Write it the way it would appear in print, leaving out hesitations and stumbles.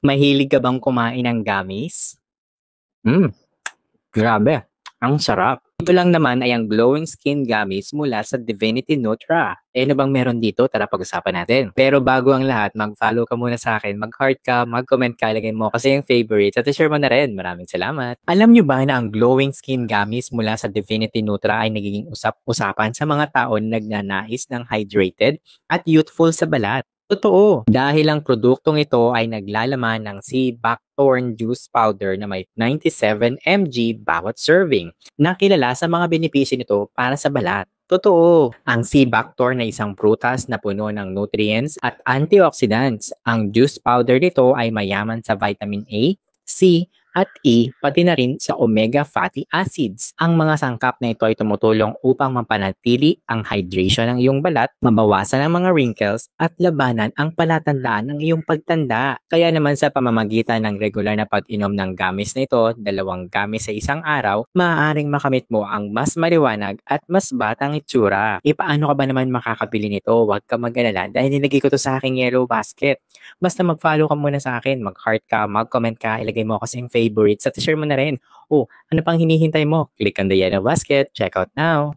Mahilig ka bang kumain ng gummies? Hmm, grabe. Ang sarap. Ito lang naman ay ang glowing skin gummies mula sa Divinity Nutra. Eh ano bang meron dito? Tara pag-usapan natin. Pero bago ang lahat, mag-follow ka muna sa akin, mag-heart ka, mag-comment ka, lagay mo kasi yung favorites at share mo na rin. Maraming salamat. Alam nyo ba na ang glowing skin gummies mula sa Divinity Nutra ay nagiging usap-usapan sa mga tao na nagnanais ng hydrated at youthful sa balat? Totoo, dahil ang produktong ito ay naglalaman ng sea buckthorn juice powder na may 97 mg bawat serving, na kilala sa mga benepisyo nito para sa balat. Totoo, ang sea buckthorn ay isang prutas na puno ng nutrients at antioxidants. Ang juice powder nito ay mayaman sa vitamin A, C, at E, pati na rin sa omega fatty acids. Ang mga sangkap na ito ay tumutulong upang mapanatili ang hydration ng iyong balat, mabawasan ang mga wrinkles, at labanan ang palatandaan ng iyong pagtanda. Kaya naman sa pamamagitan ng regular na pag-inom ng gamis na ito, 2 gamis sa isang araw, maaaring makamit mo ang mas maliwanag at mas batang itsura. E paano ka ba naman makakabili nito? Huwag ka mag-alala dahil nilagay ko to sa aking yellow basket. Basta mag-follow ka muna sa akin, mag-heart ka, mag-comment ka, ilagay mo kasi yung favorites at share mo na rin. Oh, ano pang hinihintay mo? Click on the yellow basket. Check out now.